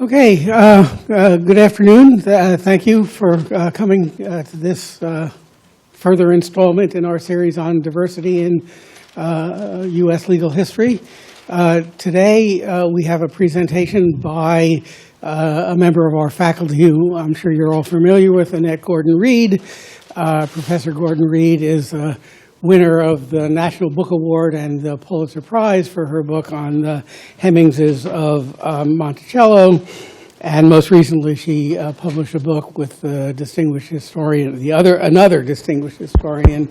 Okay, good afternoon. Thank you for coming to this further installment in our series on diversity in U.S. legal history. Today we have a presentation by a member of our faculty who I'm sure you're all familiar with, Annette Gordon-Reed. Professor Gordon-Reed is a winner of the National Book Award and the Pulitzer Prize for her book on the Hemmingses of Monticello. And most recently, she published a book with the distinguished historian, another distinguished historian,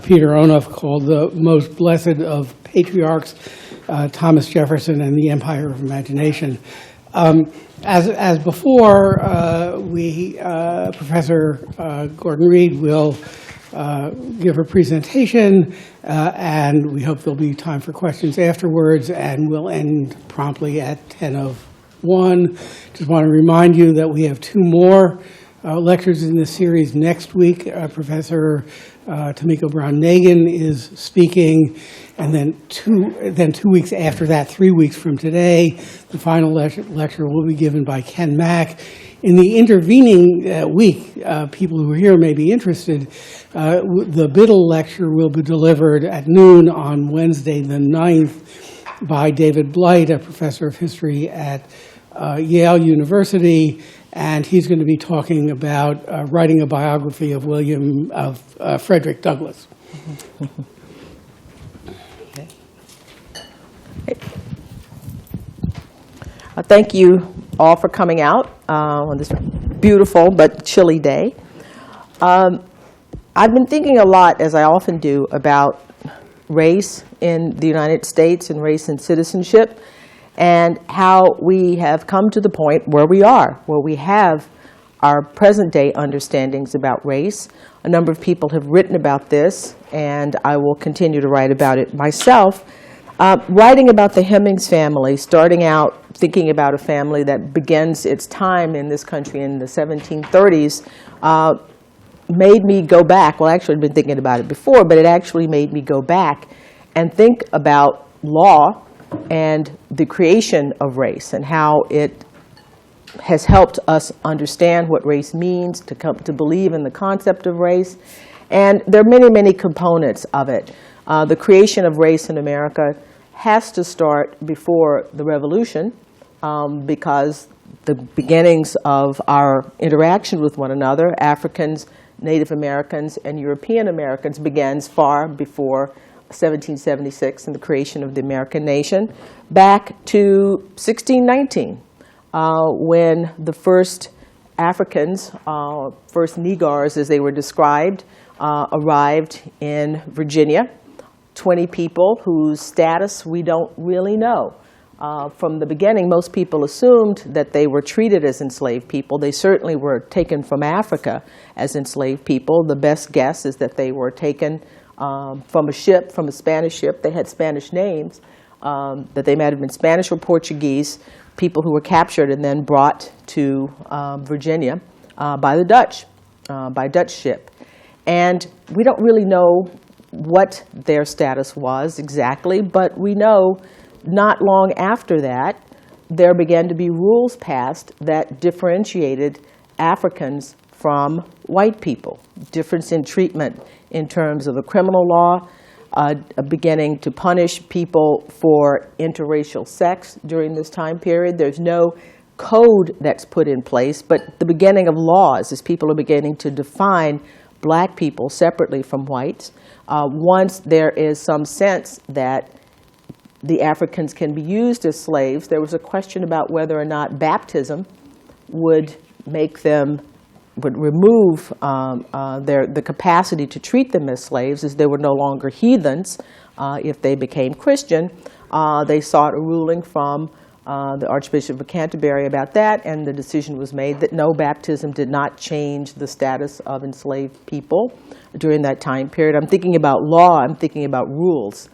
Peter Onuf, called The Most Blessed of Patriarchs, Thomas Jefferson and the Empire of Imagination. As before, Professor Gordon-Reed will give her presentation, and we hope there'll be time for questions afterwards, and we'll end promptly at 10:01. Just want to remind you that we have two more lectures in this series next week. Professor Tomiko Brown-Nagin is speaking, and then two weeks after that, 3 weeks from today, the final lecture will be given by Ken Mack. In the intervening week, people who are here may be interested. The Biddle lecture will be delivered at noon on Wednesday the 9th by David Blight, a professor of history at Yale University, and he's going to be talking about writing a biography of Frederick Douglass. Thank you all for coming out on this beautiful but chilly day. I've been thinking a lot, as I often do, about race in the United States and race and citizenship, and how we have come to the point where we are, where we have our present-day understandings about race. A number of people have written about this, and I will continue to write about it myself. Writing about the Hemmings family, starting out thinking about a family that begins its time in this country in the 1730s, made me go back. Well, actually, I'd been thinking about it before, but it actually made me go back and think about law and the creation of race and how it has helped us understand what race means, to come to believe in the concept of race. And there are many, many components of it. The creation of race in America has to start before the Revolution, because the beginnings of our interaction with one another, Africans, Native Americans, and European Americans, begins far before 1776 and the creation of the American nation, back to 1619, when the first Africans, first Negars as they were described, arrived in Virginia. 20 people whose status we don't really know. From the beginning, most people assumed that they were treated as enslaved people. They certainly were taken from Africa as enslaved people. The best guess is that they were taken from a ship, from a Spanish ship. They had Spanish names, that they might have been Spanish or Portuguese, people who were captured and then brought to Virginia by the Dutch, by Dutch ship. And we don't really know what their status was exactly, but we know not long after that, there began to be rules passed that differentiated Africans from white people. Difference in treatment in terms of the criminal law, beginning to punish people for interracial sex during this time period. There's no code that's put in place, but the beginning of laws as people are beginning to define black people separately from whites. Once there is some sense that the Africans can be used as slaves, there was a question about whether or not baptism would make them, would remove the capacity to treat them as slaves, as they were no longer heathens if they became Christian. They sought a ruling from the Archbishop of Canterbury about that, and the decision was made that no, baptism did not change the status of enslaved people during that time period. I'm thinking about law, I'm thinking about rules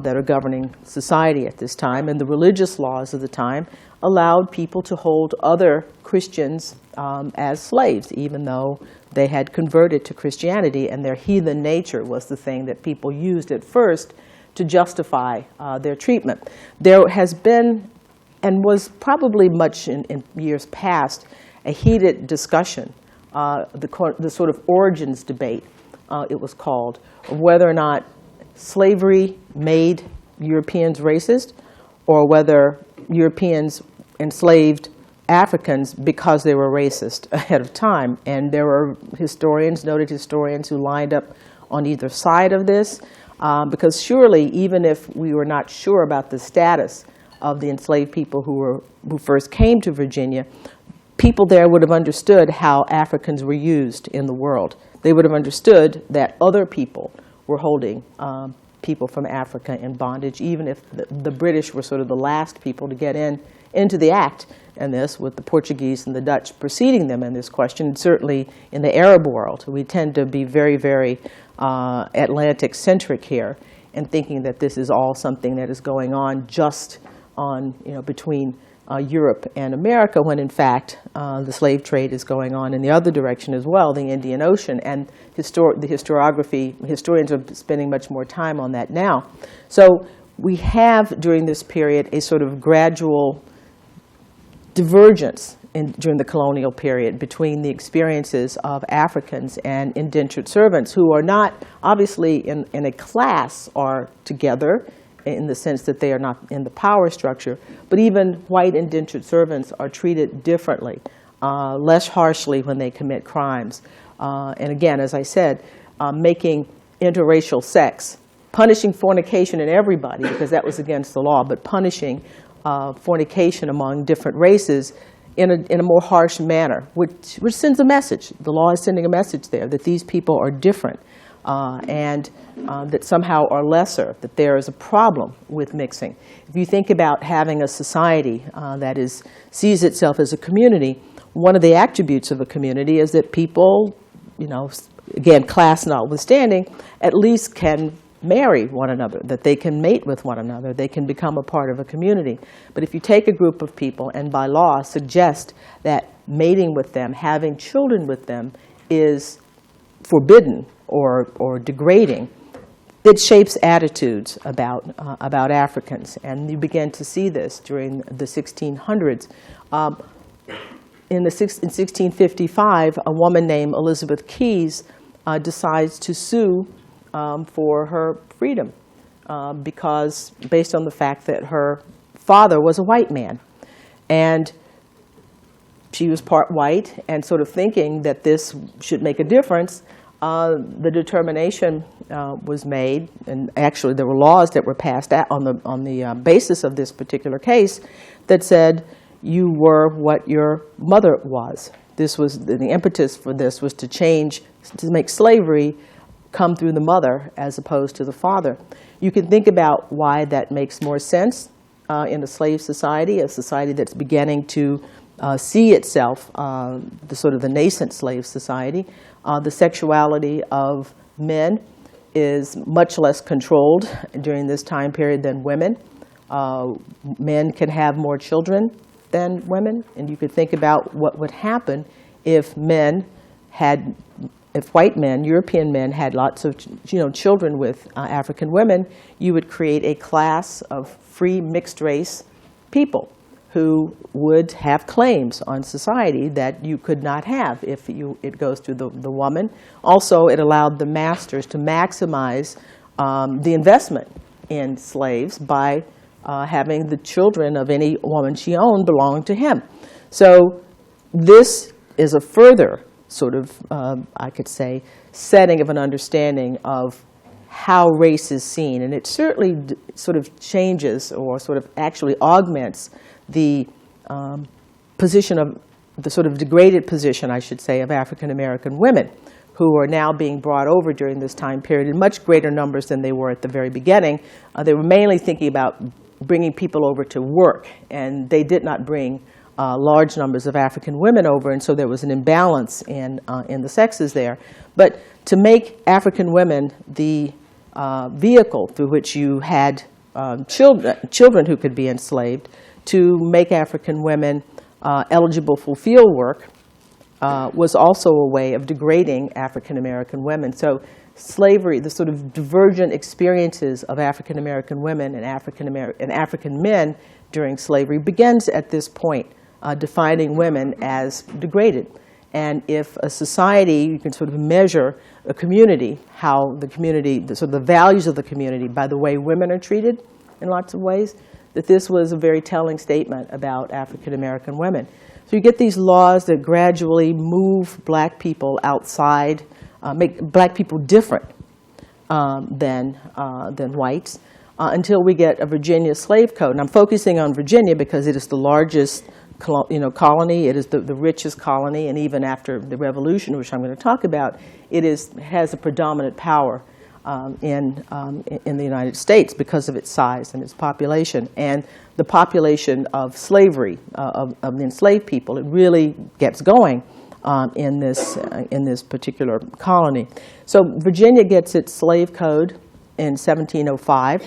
that are governing society at this time, and the religious laws of the time allowed people to hold other Christians as slaves, even though they had converted to Christianity, and their heathen nature was the thing that people used at first to justify their treatment. There has been and was probably much in years past a heated discussion, the sort of origins debate, it was called, of whether or not slavery made Europeans racist, or whether Europeans enslaved Africans because they were racist ahead of time. And there were historians, noted historians, who lined up on either side of this, because surely, even if we were not sure about the status of the enslaved people who first came to Virginia, people there would have understood how Africans were used in the world. They would have understood that other people were holding people from Africa in bondage, even if the British were sort of the last people to get into the act in this, with the Portuguese and the Dutch preceding them in this question. Certainly in the Arab world, we tend to be very, very Atlantic-centric here, and thinking that this is all something that is going on just between Europe and America, when in fact the slave trade is going on in the other direction as well, the Indian Ocean. And historians are spending much more time on that now. So we have, during this period, a sort of gradual divergence during the colonial period between the experiences of Africans and indentured servants, who are not obviously in a class or together, in the sense that they are not in the power structure, but even white indentured servants are treated differently, less harshly when they commit crimes. And again, as I said, making interracial sex, punishing fornication in everybody, because that was against the law, but punishing fornication among different races in a more harsh manner, which sends a message. The law is sending a message there that these people are different, and that somehow are lesser, that there is a problem with mixing. If you think about having a society that sees itself as a community, one of the attributes of a community is that people, again, class notwithstanding, at least can marry one another, that they can mate with one another, they can become a part of a community. But if you take a group of people and by law suggest that mating with them, having children with them, is forbidden or degrading, it shapes attitudes about Africans. And you begin to see this during the 1600s. In 1655, a woman named Elizabeth Keyes decides to sue for her freedom, because based on the fact that her father was a white man. And she was part white, and sort of thinking that this should make a difference, the determination was made, and actually there were laws that were passed on the basis of this particular case that said you were what your mother was. This was the impetus for this, was to make slavery come through the mother as opposed to the father. You can think about why that makes more sense in a slave society, a society that's beginning to see itself, the nascent slave society. The sexuality of men is much less controlled during this time period than women. Men can have more children than women, and you could think about what would happen if white men, European men, had lots of children with African women. You would create a class of free mixed race people who would have claims on society that you could not have if it goes through the woman. Also, it allowed the masters to maximize the investment in slaves by having the children of any woman she owned belong to him. So this is a further sort of, I could say, setting of an understanding of how race is seen. And it certainly sort of changes, or sort of actually augments, the position of the sort of degraded position, I should say, of African American women, who are now being brought over during this time period in much greater numbers than they were at the very beginning. They were mainly thinking about bringing people over to work, and they did not bring large numbers of African women over, and so there was an imbalance in the sexes there. But to make African women the vehicle through which you had children who could be enslaved, to make African women eligible for field work, was also a way of degrading African American women. So slavery, the sort of divergent experiences of African American women and African men, during slavery begins at this point, defining women as degraded. And if a society, you can sort of measure a community, how the community, so the values of the community by the way women are treated in lots of ways, that this was a very telling statement about African American women. So you get these laws that gradually move black people outside, make black people different than whites, until we get a Virginia slave code. And I'm focusing on Virginia because it is the largest colony, it is the richest colony, and even after the Revolution, which I'm going to talk about, it has a predominant power in the United States because of its size and its population. And the population of slavery, of enslaved people, it really gets going in this particular colony. So Virginia gets its slave code in 1705,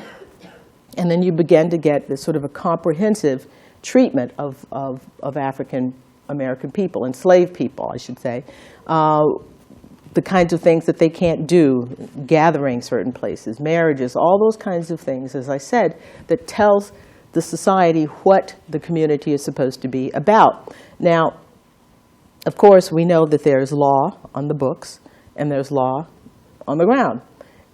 and then you begin to get this sort of a comprehensive treatment of African American people, enslaved people, I should say. The kinds of things that they can't do, gathering certain places, marriages, all those kinds of things, as I said, that tells the society what the community is supposed to be about. Now, of course, we know that there's law on the books and there's law on the ground.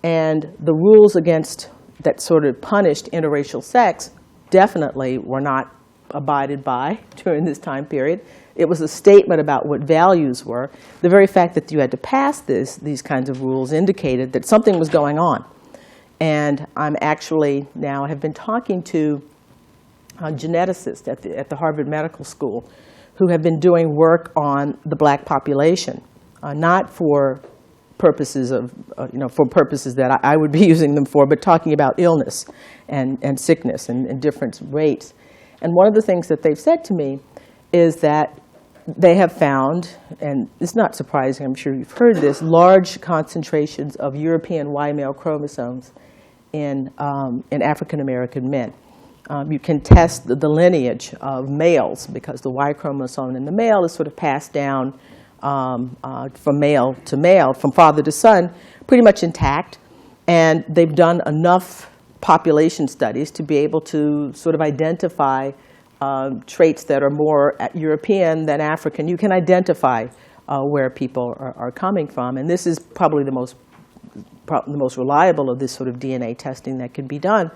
And the rules against that sort of punished interracial sex definitely were not abided by during this time period. It was a statement about what values were. The very fact that you had to pass these kinds of rules indicated that something was going on. And I'm actually now have been talking to geneticists at the Harvard Medical School who have been doing work on the black population, not for purposes for purposes that I would be using them for, but talking about illness and sickness and different rates. And one of the things that they've said to me is that they have found, and it's not surprising, I'm sure you've heard this, large concentrations of European Y male chromosomes in African American men. You can test the lineage of males because the Y chromosome in the male is sort of passed down from male to male, from father to son, pretty much intact. And they've done enough population studies to be able to sort of identify traits that are more European than African. You can identify where people are coming from. And this is probably the most reliable of this sort of DNA testing that can be done.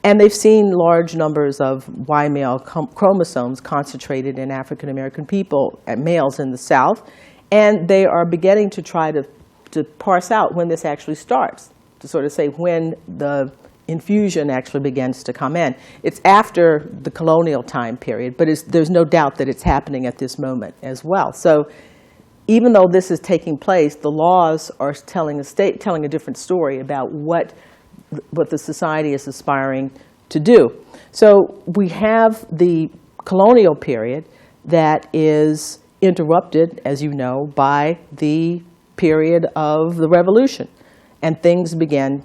And they've seen large numbers of Y male chromosomes concentrated in African American people, males in the South. And they are beginning to try to parse out when this actually starts, to sort of say when the infusion actually begins to come in. It's after the colonial time period, but there's no doubt that it's happening at this moment as well. So even though this is taking place, the laws are telling a different story about what the society is aspiring to do. So we have the colonial period that is interrupted, as you know, by the period of the Revolution. And things began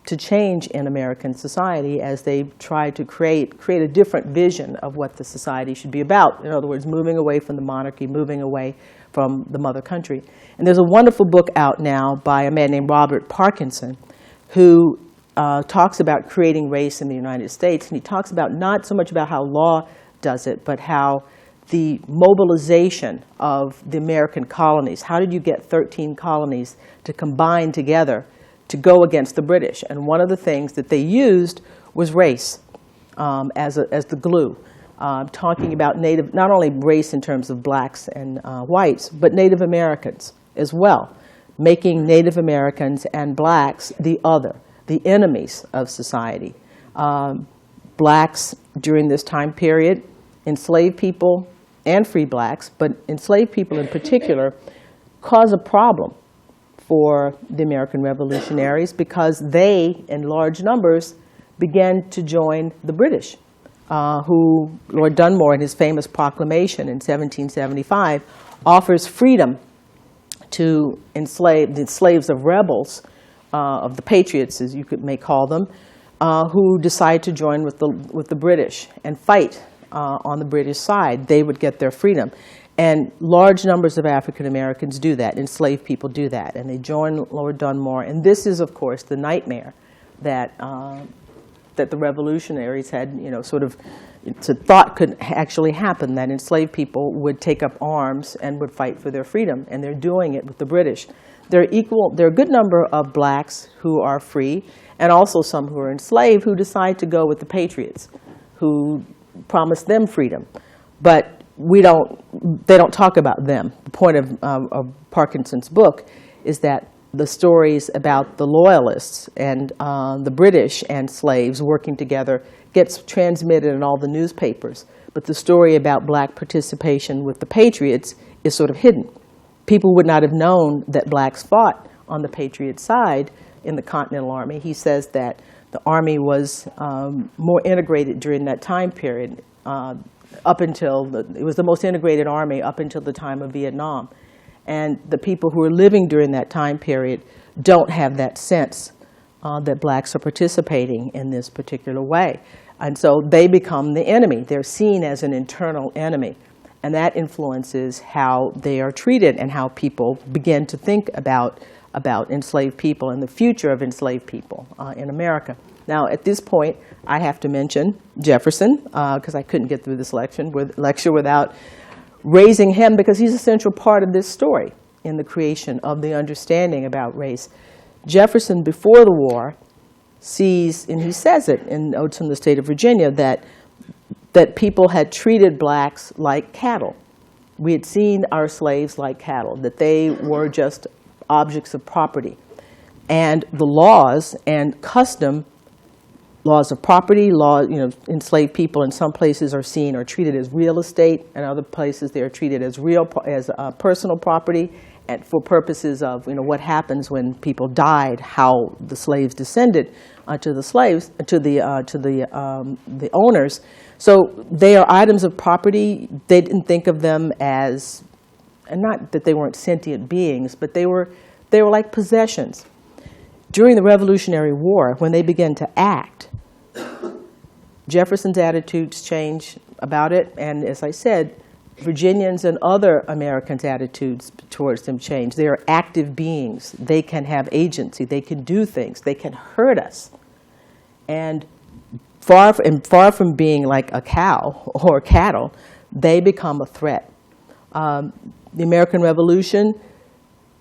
to change in American society as they try to create a different vision of what the society should be about. In other words, moving away from the monarchy, moving away from the mother country. And there's a wonderful book out now by a man named Robert Parkinson who talks about creating race in the United States. And he talks about not so much about how law does it, but how the mobilization of the American colonies. How did you get 13 colonies to combine together to go against the British? And one of the things that they used was race as the glue, talking about not only race in terms of blacks and whites, but Native Americans as well, making Native Americans and blacks the other, the enemies of society. Blacks during this time period, enslaved people and free blacks, but enslaved people in particular, cause a problem for the American revolutionaries because they, in large numbers, began to join the British, who Lord Dunmore, in his famous proclamation in 1775, offers freedom to the slaves of rebels, of the patriots, as you may call them, who decide to join with the British and fight on the British side. They would get their freedom. And large numbers of African Americans do that, enslaved people do that, and they join Lord Dunmore. And this is, of course, the nightmare that the revolutionaries had, it's a thought could actually happen that enslaved people would take up arms and would fight for their freedom, and they're doing it with the British. There are a good number of blacks who are free, and also some who are enslaved who decide to go with the Patriots, who promise them freedom. But they don't talk about them. The point of Parkinson's book is that the stories about the Loyalists and the British and slaves working together gets transmitted in all the newspapers. But the story about black participation with the Patriots is sort of hidden. People would not have known that blacks fought on the Patriot side in the Continental Army. He says that the Army was more integrated during that time period, it was the most integrated Army up until the time of Vietnam. And the people who are living during that time period don't have that sense that blacks are participating in this particular way. And so they become the enemy. They're seen as an internal enemy. And that influences how they are treated and how people begin to think about enslaved people and the future of enslaved people in America. Now, at this point, I have to mention Jefferson, because I couldn't get through this lecture without raising him, because he's a central part of this story in the creation of the understanding about race. Jefferson, before the war, sees, and he says it in Odes from the State of Virginia, that people had treated blacks like cattle. We had seen our slaves like cattle, that they were just objects of property. And the laws and custom, laws of property, enslaved people in some places are treated as real estate, and other places they are treated as personal property, and for purposes of what happens when people died, how the slaves descended to the owners. So they are items of property. They didn't think of them as, and not that they weren't sentient beings, but they were like possessions. During the Revolutionary War, when they began to act, Jefferson's attitudes changed about it, and as I said, Virginians and other Americans' attitudes towards them changed. They are active beings. They can have agency. They can do things. They can hurt us. And far from being like a cow or cattle, they become a threat. The American Revolution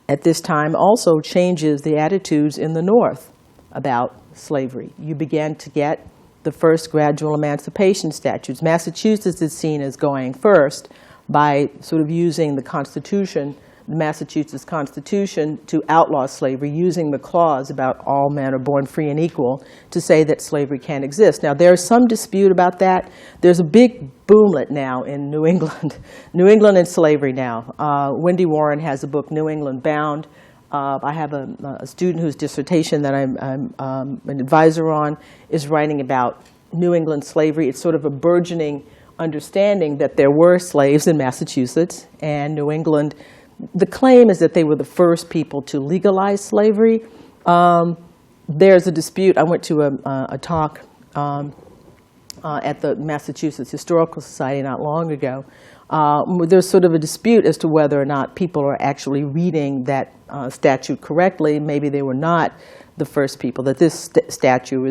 at this time also changes the attitudes in the North about slavery. You began to get the first gradual emancipation statutes. Massachusetts is seen as going first by sort of using the Constitution, the Massachusetts Constitution, to outlaw slavery, using the clause about all men are born free and equal to say that slavery can't exist. Now, there's some dispute about that. There's a big boomlet now in New England, New England and slavery now. Wendy Warren has a book, New England Bound. I have a student whose dissertation that I'm an advisor on is writing about New England slavery. It's sort of a burgeoning understanding that there were slaves in Massachusetts and New England. The claim is that they were the first people to legalize slavery. There's a dispute. I went to a talk at the Massachusetts Historical Society not long ago. There's sort of a dispute as to whether or not people are actually reading that statute correctly. Maybe they were not the first people, that this statute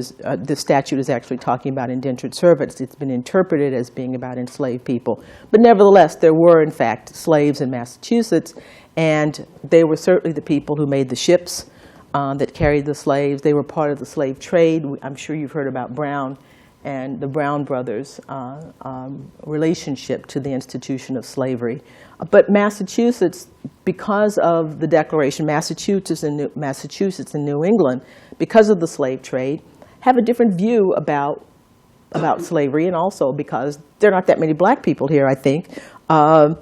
is actually talking about indentured servants. It's been interpreted as being about enslaved people. But nevertheless, there were, in fact, slaves in Massachusetts, and they were certainly the people who made the ships that carried the slaves. They were part of the slave trade. I'm sure you've heard about Brown and the Brown brothers' relationship to the institution of slavery. But Massachusetts, because of the Declaration, Massachusetts and New England, because of the slave trade, have a different view about slavery, and also because there are not that many black people here, I think. The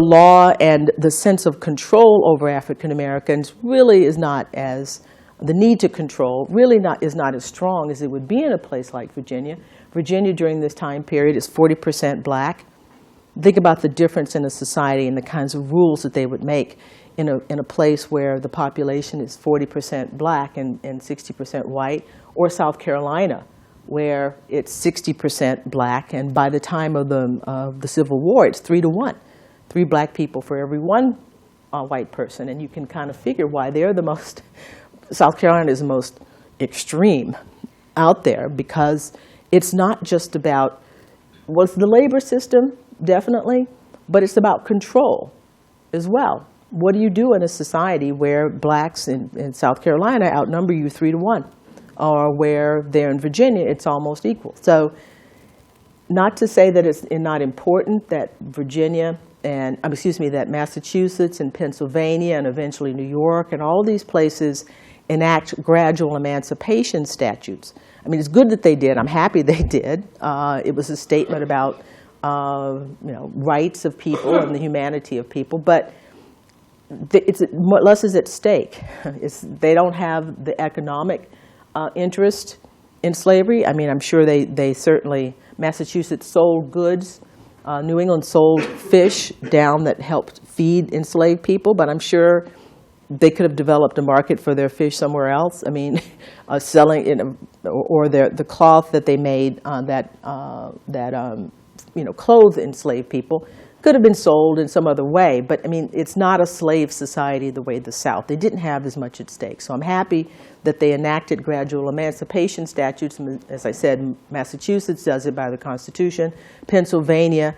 law and the sense of control over African Americans really is not as, the need to control really is not as strong as it would be in a place like Virginia. Virginia during this time period is 40% black. Think about the difference in a society and the kinds of rules that they would make in a place where the population is 40% black and 60% white, or South Carolina, where it's 60% black, and by the time of the Civil War, it's 3 to 1. 3 black people for every 1 white person, and you can kind of figure why they're the most, South Carolina is the most extreme out there, because it's not just about was the labor system, definitely, but it's about control as well. What do you do in a society where blacks in South Carolina outnumber you 3-1, or where they're in Virginia, it's almost equal? So not to say that it's not important that Virginia and, that Massachusetts and Pennsylvania and eventually New York and all these places enact gradual emancipation statutes. I mean, it's good that they did. I'm happy they did. It was a statement about rights of people and the humanity of people, but less is at stake. They don't have the economic interest in slavery. I mean, I'm sure they certainly, Massachusetts sold goods. New England sold fish down that helped feed enslaved people, but I'm sure they could have developed a market for their fish somewhere else. I mean, selling it, or the cloth that they made that clothed enslaved people could have been sold in some other way. But I mean, it's not a slave society the way the South. They didn't have as much at stake. So I'm happy that they enacted gradual emancipation statutes. As I said, Massachusetts does it by the Constitution. Pennsylvania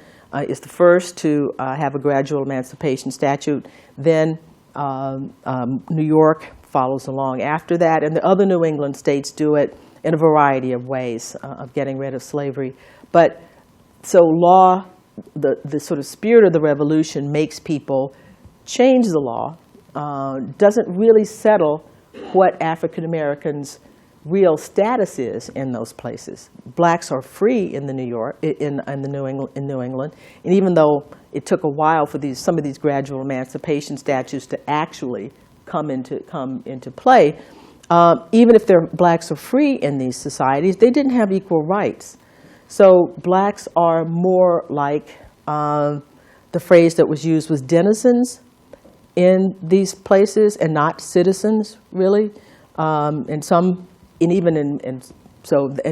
is the first to have a gradual emancipation statute. Then New York follows along after that, and the other New England states do it in a variety of ways of getting rid of slavery. But so law, the sort of spirit of the revolution makes people change the law, doesn't really settle what African Americans' real status is in those places. Blacks are free in New England, and even though it took a while for some of these gradual emancipation statutes to actually come into play, even if blacks are free in these societies, they didn't have equal rights. So blacks are more like the phrase that was used was denizens in these places and not citizens, really. So in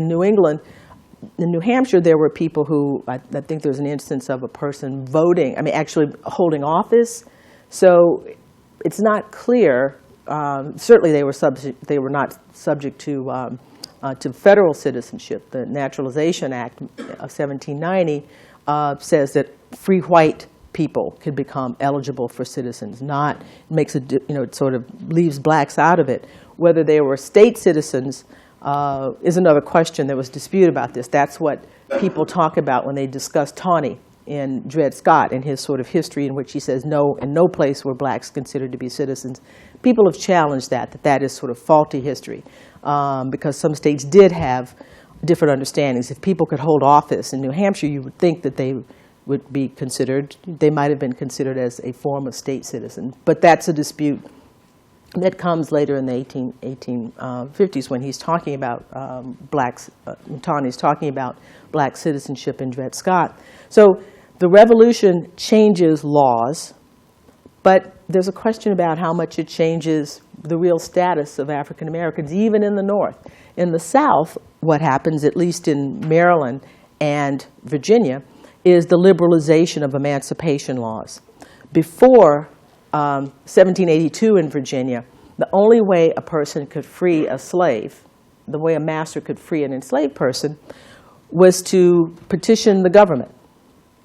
New England, in New Hampshire, there were people who, I think there's an instance of a person voting, actually holding office. So it's not clear. Certainly they were not subject to federal citizenship. The Naturalization Act of 1790 says that free white people could become eligible for citizens. It sort of leaves blacks out of it. Whether they were state citizens is another question. There was dispute about this. That's what people talk about when they discuss Tawney in Dred Scott and his sort of history, in which he says in no place were blacks considered to be citizens. People have challenged that is sort of faulty history, because some states did have different understandings. If people could hold office in New Hampshire, you would think that they might have been considered as a form of state citizen. But that's a dispute that comes later in the 1850s when he's talking about blacks. Tawney's talking about black citizenship in Dred Scott. So the revolution changes laws, but there's a question about how much it changes the real status of African Americans, even in the North. In the South, what happens, at least in Maryland and Virginia, is the liberalization of emancipation laws. Before 1782 in Virginia, the only way a person could free a slave, the way a master could free an enslaved person, was to petition the government,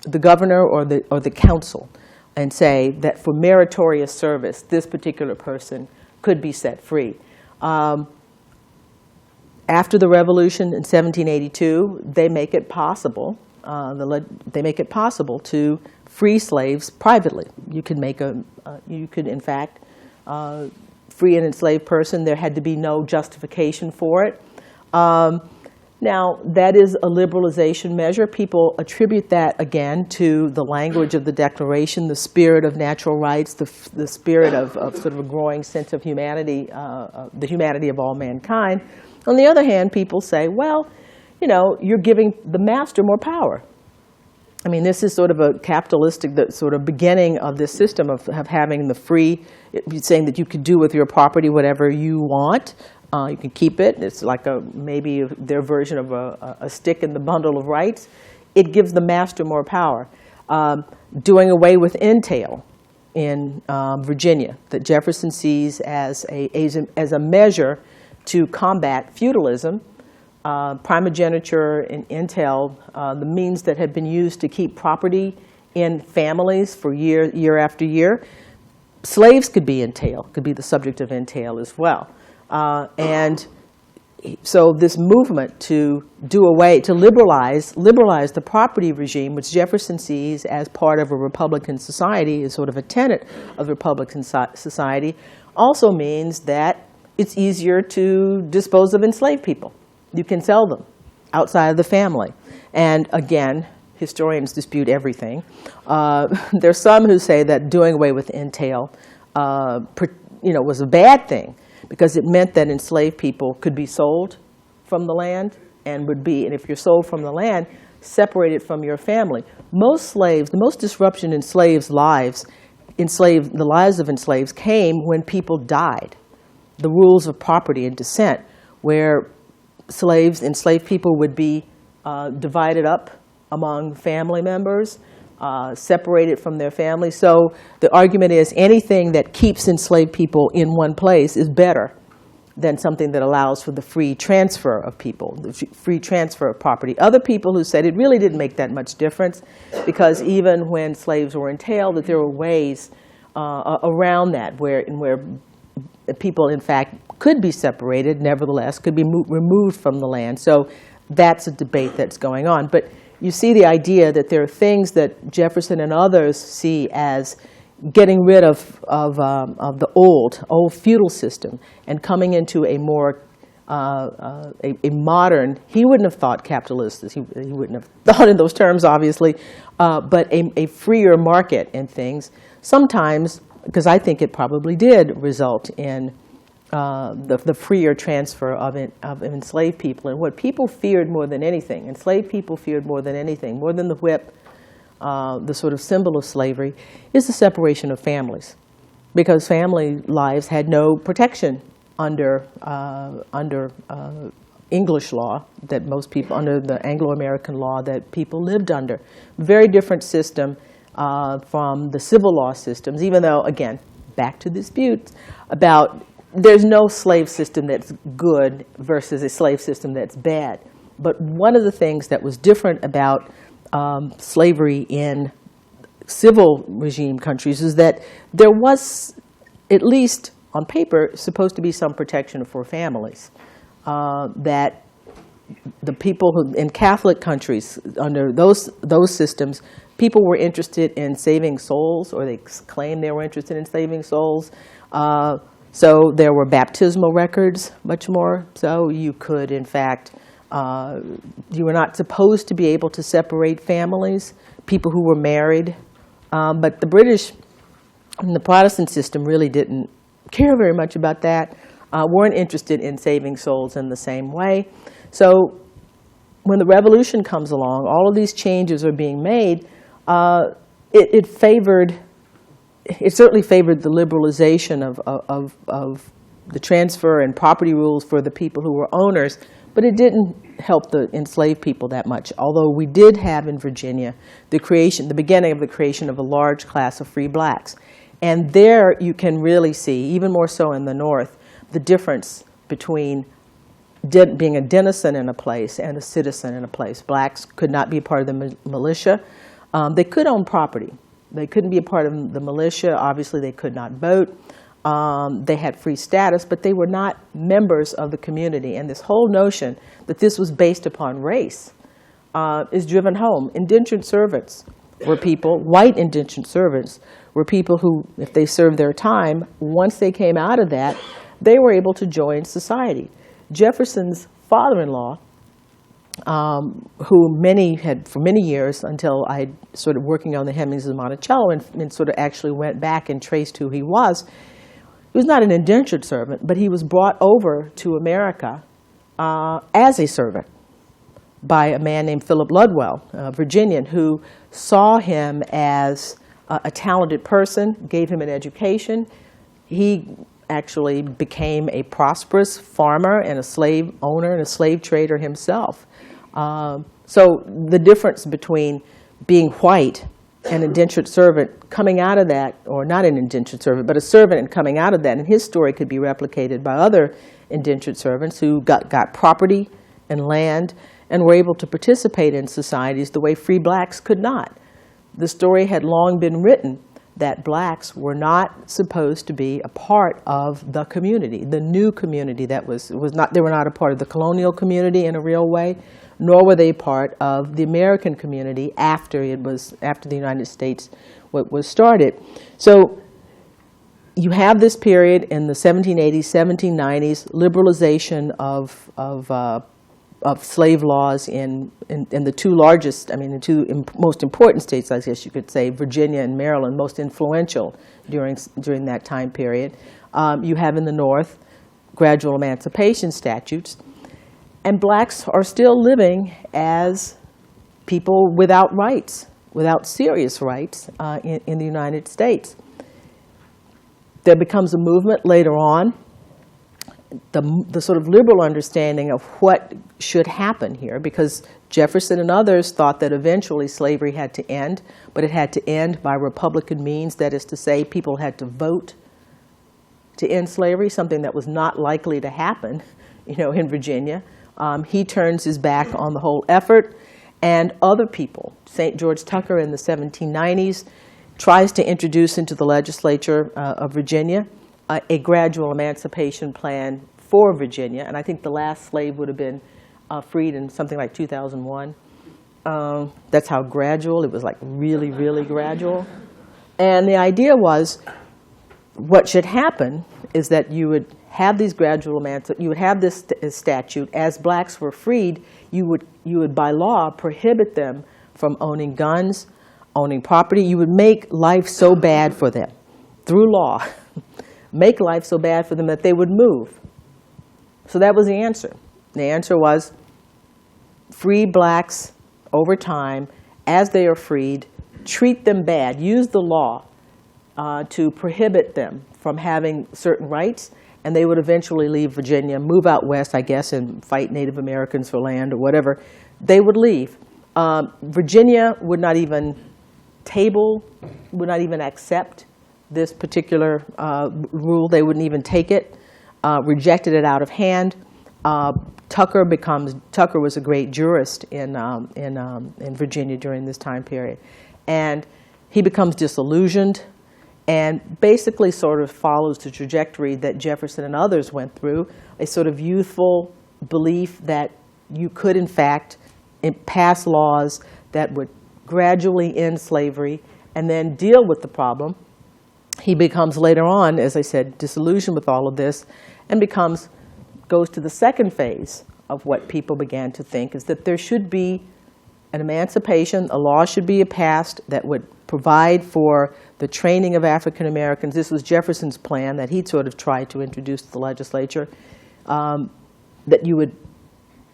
the governor or the council, and say that for meritorious service, this particular person could be set free. After the revolution in 1782, they make it possible. They make it possible to free slaves privately. You could in fact free an enslaved person. There had to be no justification for it. Now, that is a liberalization measure. People attribute that, again, to the language of the Declaration, the spirit of natural rights, the spirit of sort of a growing sense of humanity, the humanity of all mankind. On the other hand, people say, well, you're giving the master more power. This is sort of a capitalistic, the sort of beginning of this system of having the free, saying that you can do with your property whatever you want. You can keep it. It's like maybe their version of a stick in the bundle of rights. It gives the master more power. Doing away with entail in Virginia, that Jefferson sees as a measure to combat feudalism. primogeniture and entail, the means that had been used to keep property in families for year after year. Slaves could be entail, could be the subject of entail as well. And so this movement to do away, to liberalize the property regime, which Jefferson sees as part of a Republican society, is sort of a tenet of Republican society, also means that it's easier to dispose of enslaved people. You can sell them outside of the family. And again, historians dispute everything. There's some who say that doing away with entail was a bad thing, because it meant that enslaved people could be sold from the land and if you're sold from the land, separated from your family. Most slaves, the most disruption in slaves' lives, the lives of enslaved came when people died. The rules of property and descent, where enslaved people would be divided up among family members, separated from their family. So the argument is anything that keeps enslaved people in one place is better than something that allows for the free transfer of people, the free transfer of property. Other people who said it really didn't make that much difference, because even when slaves were entailed, that there were ways around that where people, in fact, could be separated, nevertheless, could be removed from the land. So that's a debate that's going on. But you see the idea that there are things that Jefferson and others see as getting rid of the old feudal system and coming into a more a modern. He wouldn't have thought capitalist. He wouldn't have thought in those terms, obviously, but a freer market in things. Sometimes, because I think it probably did result in the freer transfer of enslaved people. And what people feared more than anything, enslaved people feared more than anything, more than the whip, the sort of symbol of slavery, is the separation of families. Because family lives had no protection under English law, that most people, under the Anglo-American law that people lived under. Very different system from the civil law systems, even though, again, back to disputes about there's no slave system that's good versus a slave system that's bad. But one of the things that was different about slavery in civil regime countries is that there was, at least on paper, supposed to be some protection for families. That the people who, in Catholic countries, under those systems, people were interested in saving souls, or they claimed they were interested in saving souls. So there were baptismal records, much more. So you could, in fact, you were not supposed to be able to separate families, people who were married. But the British and the Protestant system really didn't care very much about that, weren't interested in saving souls in the same way. So when the revolution comes along, all of these changes are being made. It certainly favored the liberalization of the transfer and property rules for the people who were owners, but it didn't help the enslaved people that much. Although we did have in Virginia the beginning of the creation of a large class of free blacks. And there you can really see, even more so in the North, the difference between being a denizen in a place and a citizen in a place. Blacks could not be part of the militia. They could own property. They couldn't be a part of the militia. Obviously, they could not vote. They had free status, but they were not members of the community. And this whole notion that this was based upon race is driven home. Indentured servants were people, white indentured servants were people who, if they served their time, once they came out of that, they were able to join society. Jefferson's father-in-law, who many had for many years, until I started working on the Hemings of Monticello and sort of actually went back and traced who he was not an indentured servant, but he was brought over to America as a servant by a man named Philip Ludwell, a Virginian, who saw him as a talented person, gave him an education. He actually became a prosperous farmer and a slave owner and a slave trader himself. So the difference between being white and indentured servant coming out of that, or not an indentured servant, but a servant and coming out of that, and his story could be replicated by other indentured servants who got property and land and were able to participate in societies the way free blacks could not. The story had long been written that blacks were not supposed to be a part of the community, the new community that was not, they were not a part of the colonial community in a real way, nor were they part of the American community after the United States was started. So you have this period in the 1780s, 1790s, liberalization of slave laws in the two largest, the two most important states, I guess you could say, Virginia and Maryland, most influential during that time period. You have in the North gradual emancipation statutes, and blacks are still living as people without rights, without serious rights in the United States. There becomes a movement later on, the sort of liberal understanding of what should happen here, because Jefferson and others thought that eventually slavery had to end, but it had to end by Republican means. That is to say, people had to vote to end slavery, something that was not likely to happen, in Virginia. He turns his back on the whole effort, and other people, St. George Tucker in the 1790s, tries to introduce into the legislature of Virginia a gradual emancipation plan for Virginia, and I think the last slave would have been freed in something like 2001. That's how gradual, it was like really, really gradual. And the idea was, what should happen is that you would have these gradual you would have this statute. As blacks were freed, you would by law prohibit them from owning guns, owning property. You would make life so bad for them, through law, make life so bad for them that they would move. So that was the answer. The answer was free blacks over time. As they are freed, treat them bad. Use the law to prohibit them from having certain rights, and they would eventually leave Virginia, move out west, I guess, and fight Native Americans for land or whatever. They would leave. Virginia would not even accept this particular rule. They wouldn't even take it, rejected it out of hand. Tucker was a great jurist in Virginia during this time period. And he becomes disillusioned and basically sort of follows the trajectory that Jefferson and others went through, a sort of youthful belief that you could, in fact, pass laws that would gradually end slavery and then deal with the problem. He becomes later on, as I said, disillusioned with all of this, and goes to the second phase of what people began to think, is that there should be an emancipation, a law should be passed that would provide for the training of African Americans. This was Jefferson's plan that he'd sort of tried to introduce to the legislature, that you would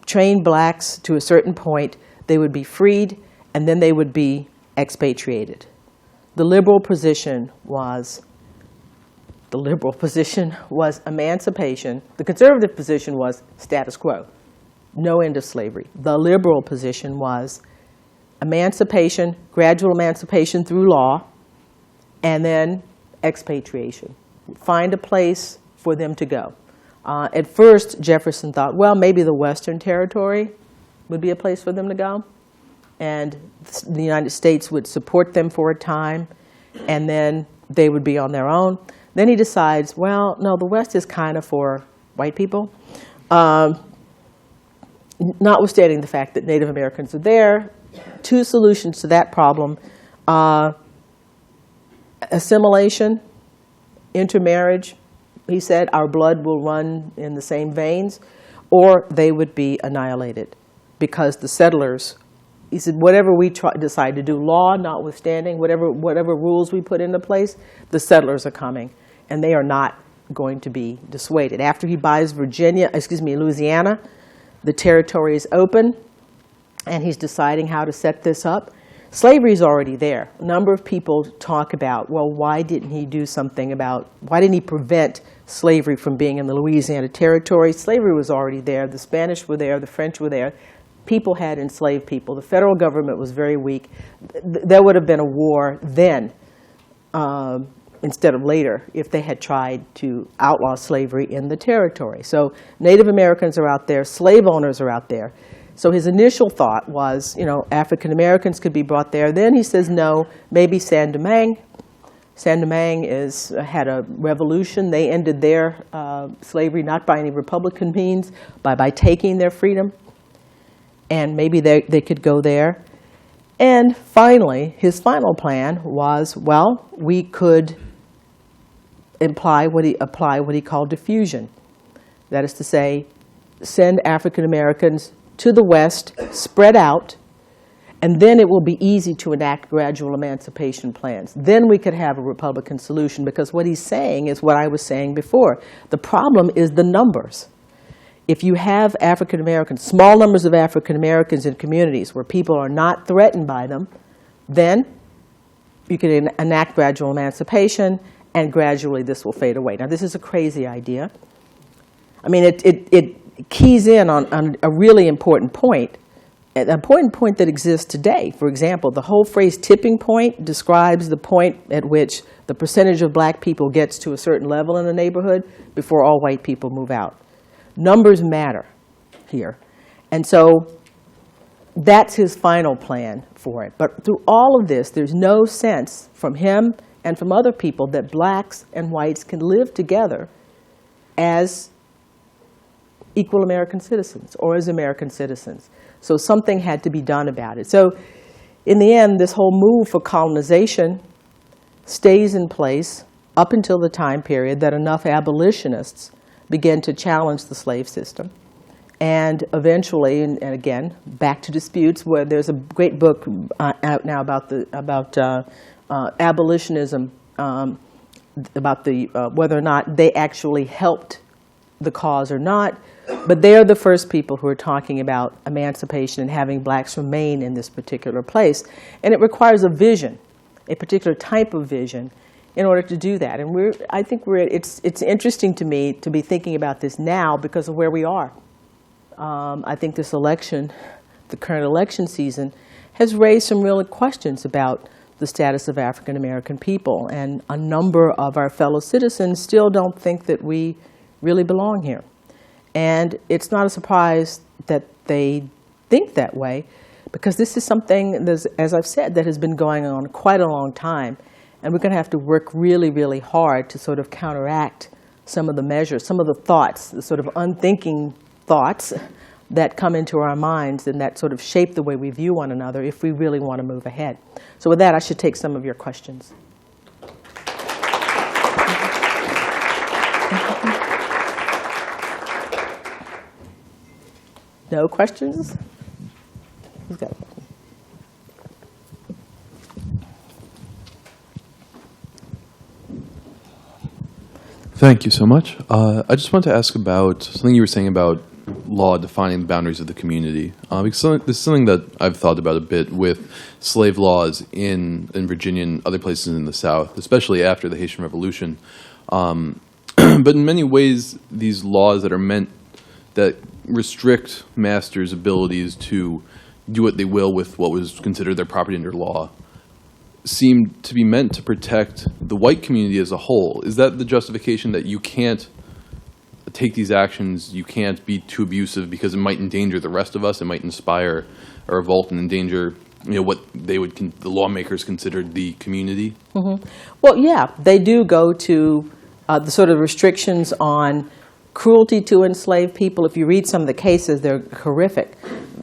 train blacks to a certain point, they would be freed, and then they would be expatriated. The liberal position was emancipation. The conservative position was status quo, no end of slavery. The liberal position was emancipation, gradual emancipation through law, and then expatriation. Find a place for them to go. At first, Jefferson thought, well, maybe the Western Territory would be a place for them to go, and the United States would support them for a time, and then they would be on their own. Then he decides, well, no, the West is kind of for white people, notwithstanding the fact that Native Americans are there. Two solutions to that problem: assimilation, intermarriage. He said, our blood will run in the same veins, or they would be annihilated because the settlers, he said, whatever we decide to do, law notwithstanding, whatever rules we put into place, the settlers are coming, and they are not going to be dissuaded. After he buys Louisiana, the territory is open, and he's deciding how to set this up. Slavery is already there. A number of people talk about, well, why didn't he prevent slavery from being in the Louisiana Territory? Slavery was already there. The Spanish were there. The French were there. People had enslaved people. The federal government was very weak. There would have been a war then. instead of later, if they had tried to outlaw slavery in the territory. So Native Americans are out there, slave owners are out there. So his initial thought was, African Americans could be brought there. Then he says, no, maybe Saint-Domingue. Saint-Domingue had a revolution. They ended their slavery not by any Republican means, but by taking their freedom. And maybe they could go there. And finally, his final plan was, well, we could apply what he called diffusion. That is to say, send African Americans to the West, spread out, and then it will be easy to enact gradual emancipation plans. Then we could have a Republican solution, because what he's saying is what I was saying before. The problem is the numbers. If you have African Americans, small numbers of African Americans in communities where people are not threatened by them, then you can enact gradual emancipation, and gradually this will fade away. Now, this is a crazy idea. I mean, it keys in on a really important point, an important point that exists today. For example, the whole phrase tipping point describes the point at which the percentage of black people gets to a certain level in a neighborhood before all white people move out. Numbers matter here. And so that's his final plan for it. But through all of this, there's no sense from him and from other people that blacks and whites can live together as equal American citizens or as American citizens. So something had to be done about it. So in the end, this whole move for colonization stays in place up until the time period that enough abolitionists began to challenge the slave system. And eventually, and again, back to disputes, where there's a great book out now about abolitionism, about whether or not they actually helped the cause or not. But they are the first people who are talking about emancipation and having blacks remain in this particular place. And it requires a vision, a particular type of vision, in order to do that. And it's interesting to me to be thinking about this now because of where we are. I think this election, the current election season, has raised some real questions about the status of African American people. And a number of our fellow citizens still don't think that we really belong here. And it's not a surprise that they think that way, because this is something, as I've said, that has been going on quite a long time. And we're going to have to work really, really hard to sort of counteract some of the measures, some of the thoughts, the sort of unthinking thoughts that come into our minds and that sort of shape the way we view one another if we really want to move ahead. So with that, I should take some of your questions. No questions? Who's got a question? Thank you so much. I just want to ask about something you were saying about law defining the boundaries of the community. Because this is something that I've thought about a bit with slave laws in Virginia and other places in the South, especially after the Haitian Revolution. But in many ways, these laws that restrict masters' abilities to do what they will with what was considered their property under law seem to be meant to protect the white community as a whole. Is that the justification that you can't take these actions, you can't be too abusive because it might endanger the rest of us, it might inspire a revolt and endanger what the lawmakers considered the community? Mm-hmm. Well, yeah, they do go to the sort of restrictions on cruelty to enslaved people. If you read some of the cases, they're horrific,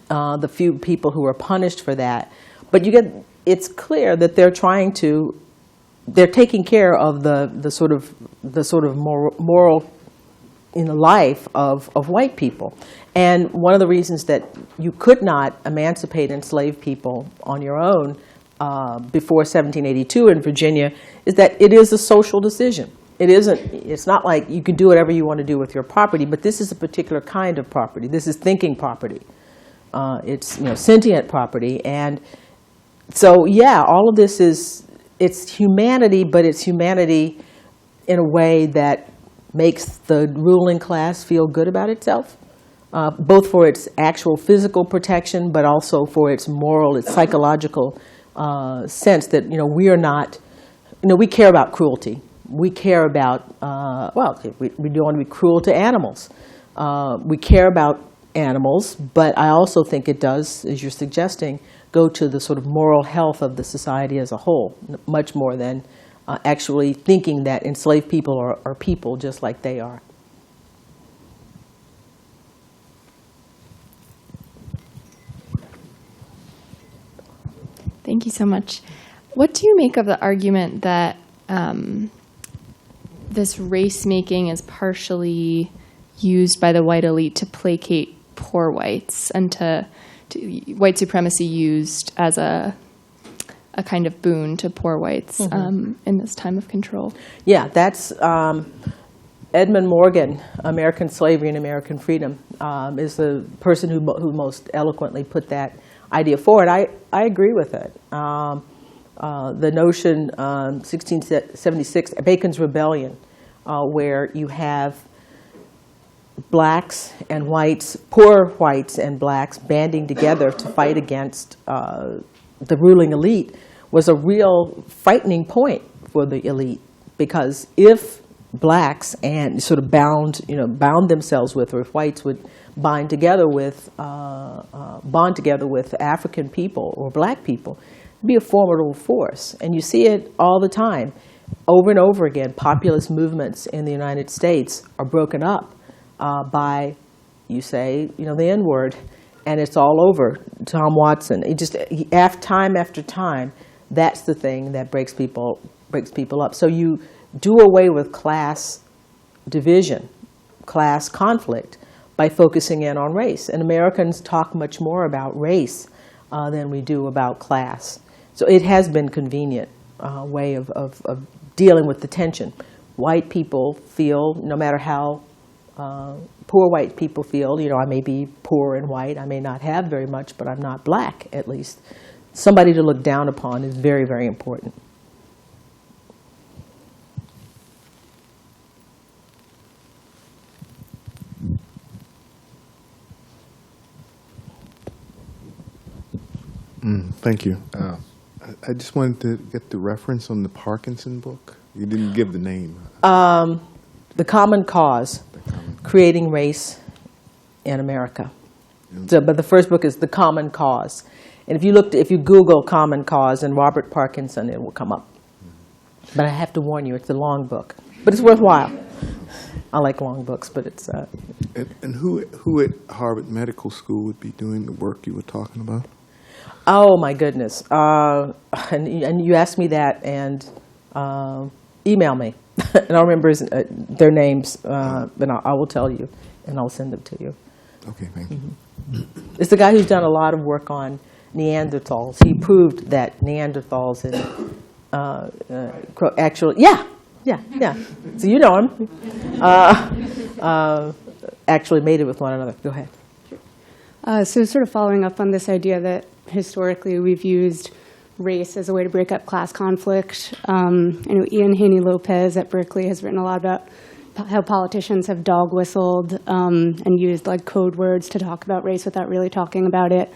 the few people who were punished for that. But it's clear that they're taking care of the sort of moral life of white people. And one of the reasons that you could not emancipate enslaved people on your own before 1782 in Virginia is that it is a social decision. It's not like you can do whatever you want to do with your property, but this is a particular kind of property. This is thinking property. It's sentient property. And so, yeah, all of this it's humanity, but it's humanity in a way that makes the ruling class feel good about itself, both for its actual physical protection, but also for its moral, its psychological sense that, we are not, we care about cruelty. We care about, we don't want to be cruel to animals. We care about animals, but I also think it does, as you're suggesting, go to the sort of moral health of the society as a whole, much more than actually thinking that enslaved people are people just like they are. Thank you so much. What do you make of the argument that this race making is partially used by the white elite to placate poor whites, and to white supremacy used as a kind of boon to poor whites in this time of control? Yeah, that's Edmund Morgan, American Slavery and American Freedom, is the person who most eloquently put that idea forward. I agree with it. The notion, 1676, Bacon's Rebellion, where you have blacks and whites, poor whites and blacks banding together to fight against the ruling elite, was a real frightening point for the elite, because if blacks and sort of bound themselves with, or if whites would bond together with African people or black people, it'd be a formidable force. And you see it all the time, over and over again. Populist movements in the United States are broken up by, you say, the N-word, and it's all over. Tom Watson, time after time, that's the thing that breaks people up. So you do away with class division, class conflict, by focusing in on race. And Americans talk much more about race than we do about class. So it has been a convenient way of dealing with the tension. White people feel, no matter how poor white people feel, I may be poor and white, I may not have very much, but I'm not black, at least. Somebody to look down upon is very, very important. Thank you. I just wanted to get the reference on the Parkinson book. You didn't give the name. The Common Cause, Creating Race in America. So, but the first book is The Common Cause. And if you Google Common Cause and Robert Parkinson, it will come up. But I have to warn you, it's a long book. But it's worthwhile. I like long books, but it's... And who at Harvard Medical School would be doing the work you were talking about? Oh, my goodness. And you asked me that, and email me. And I'll remember their names, then I will tell you, and I'll send them to you. Okay, thank you. It's the guy who's done a lot of work on Neanderthals. He proved that Neanderthals so you know him, actually mated with one another. Go ahead. So sort of following up on this idea that historically we've used race as a way to break up class conflict. Ian Haney Lopez at Berkeley has written a lot about how politicians have dog whistled and used like code words to talk about race without really talking about it.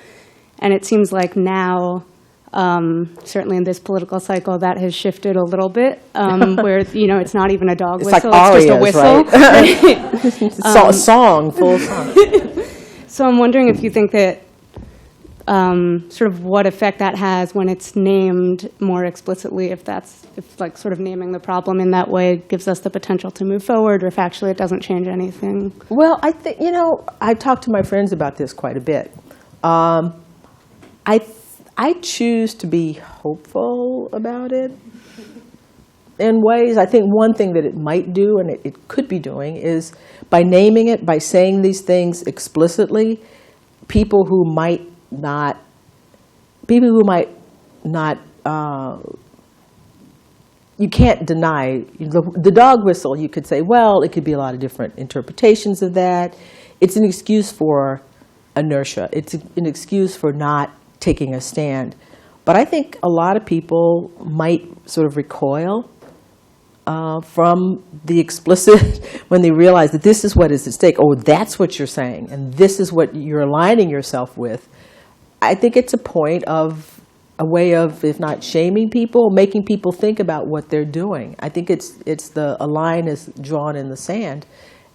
And it seems like now, certainly in this political cycle, that has shifted a little bit, where it's not even a dog whistle; like it's just a whistle. Right? It's a song, full song. So I'm wondering if you think that sort of what effect that has when it's named more explicitly, if like sort of naming the problem in that way gives us the potential to move forward, or if actually it doesn't change anything. Well, I think, I talked to my friends about this quite a bit. I choose to be hopeful about it in ways. I think one thing that it might do, and it could be doing, is by naming it, by saying these things explicitly, people who might not, you can't deny, the dog whistle, you could say, well, it could be a lot of different interpretations of that. It's an excuse for inertia. It's an excuse for not taking a stand. But I think a lot of people might sort of recoil from the explicit when they realize that this is what is at stake. Oh, that's what you're saying, and this is what you're aligning yourself with. I think it's a point of a way of, if not shaming people, making people think about what they're doing. I think a line is drawn in the sand,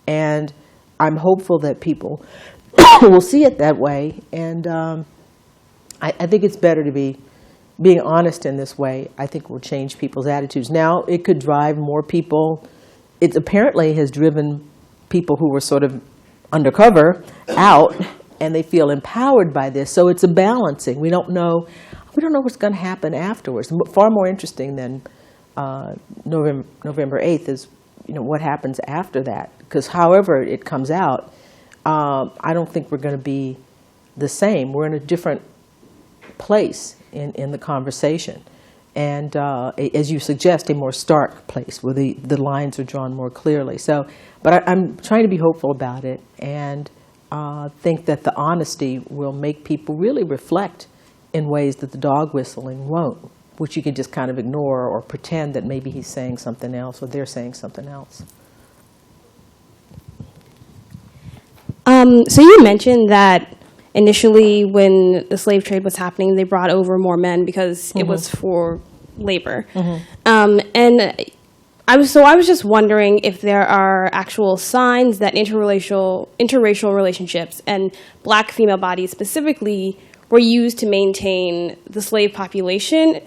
and I'm hopeful that people will see it that way. And I think it's better to being honest in this way. I think will change people's attitudes. Now, it could drive more people. It apparently has driven people who were sort of undercover out, and they feel empowered by this. So it's a balancing. We don't know what's going to happen afterwards. Far more interesting than November 8th is, what happens after that. Because however it comes out, I don't think we're going to be the same. We're in a different place in the conversation. And as you suggest, a more stark place where the lines are drawn more clearly. But I'm trying to be hopeful about it and think that the honesty will make people really reflect in ways that the dog whistling won't, which you can just kind of ignore or pretend that maybe he's saying something else or they're saying something else. So you mentioned that initially when the slave trade was happening, they brought over more men because it was for labor. And I was just wondering if there are actual signs that interracial relationships and black female bodies specifically were used to maintain the slave population,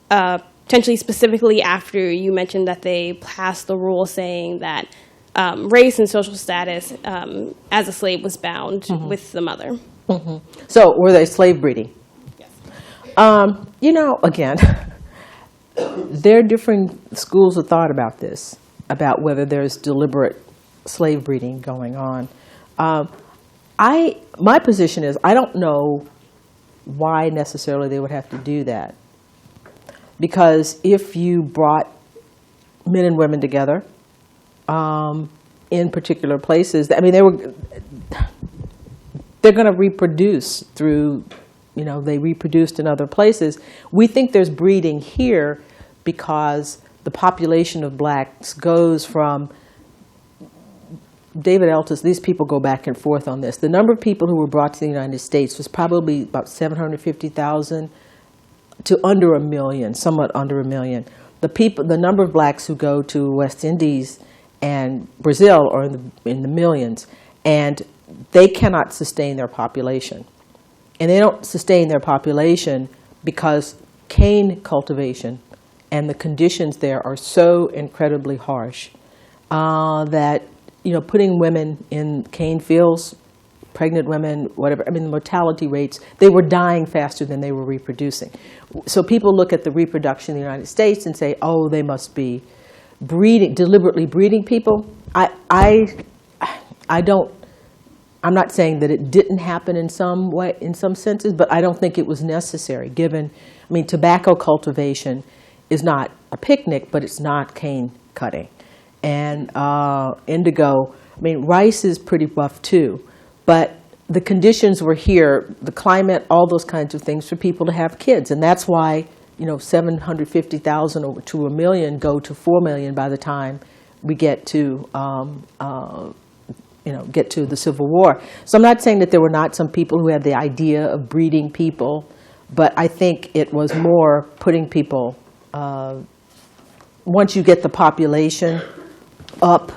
potentially specifically after you mentioned that they passed the rule saying that race and social status as a slave was bound with the mother. So were they slave breeding? Yes. Again, there are different schools of thought about this, about whether there's deliberate slave breeding going on. My position is I don't know why necessarily they would have to do that. Because if you brought men and women together in particular places, I mean, they're going to reproduce through, they reproduced in other places. We think there's breeding here because the population of blacks goes from, David Eltis, these people go back and forth on this. The number of people who were brought to the United States was probably about 750,000 to under 1 million, somewhat under 1 million. The number of blacks who go to West Indies and Brazil are in the millions, and they cannot sustain their population. And they don't sustain their population because cane cultivation and the conditions there are so incredibly harsh that putting women in cane fields, pregnant women, whatever, the mortality rates, they were dying faster than they were reproducing. So people look at the reproduction in the United States and say, oh, they must be deliberately breeding people. I'm not saying that it didn't happen in some way, in some senses, but I don't think it was necessary given, tobacco cultivation is not a picnic, but it's not cane cutting. And indigo, rice is pretty rough too, but the conditions were here, the climate, all those kinds of things for people to have kids. And that's why, 750,000 to 1 million go to 4 million by the time we get to, get to the Civil War. So I'm not saying that there were not some people who had the idea of breeding people, but I think it was more putting people, once you get the population up,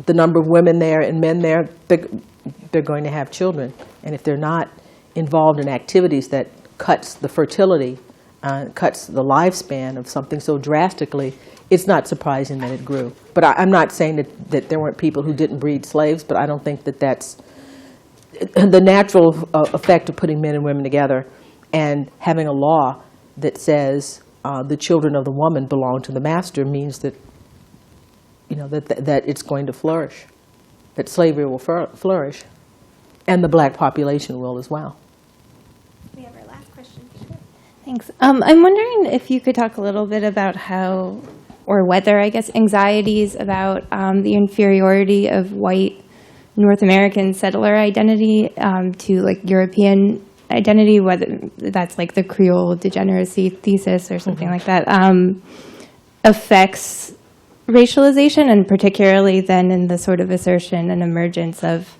the number of women there and men there, they're going to have children. And if they're not involved in activities that cuts the fertility, cuts the lifespan of something so drastically, it's not surprising that it grew. But I'm not saying that there weren't people who didn't breed slaves, but I don't think that that's the natural effect of putting men and women together and having a law that says the children of the woman belong to the master means that, that it's going to flourish, that slavery will flourish, and the black population will as well. We have our last question. Thanks. I'm wondering if you could talk a little bit about how, or whether, I guess, anxieties about the inferiority of white North American settler identity to, like, European identity, whether that's, like, the Creole degeneracy thesis or something like that, affects racialization, and particularly then in the sort of assertion and emergence of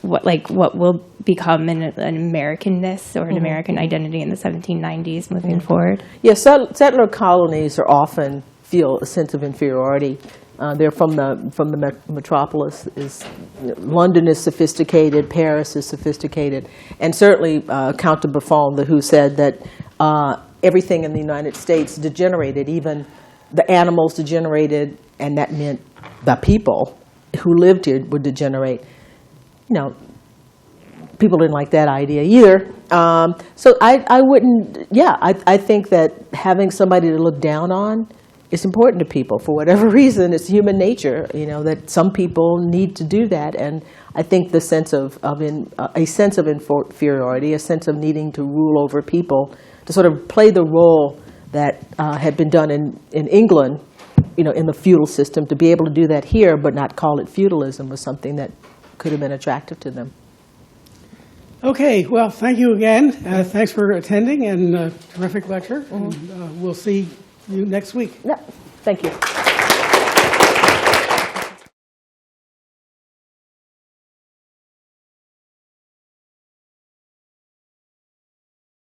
what will become an Americanness or an American identity in the 1790s moving forward? Yeah, settler colonies are often feel a sense of inferiority. They're from the metropolis. London is sophisticated, Paris is sophisticated, and certainly Count de Buffon, who said that everything in the United States degenerated, even the animals degenerated, and that meant the people who lived here would degenerate. You know, people didn't like that idea either. So I wouldn't, yeah, I think that having somebody to look down on is important to people for whatever reason. It's human nature, you know, that some people need to do that. And I think the sense of a sense of inferiority, a sense of needing to rule over people, to sort of play the role that had been done in England, you know, in the feudal system, to be able to do that here but not call it feudalism was something that could have been attractive to them. Okay, well, thank you again. Thanks for attending, and terrific lecture. And, we'll see you next week. Yeah, thank you.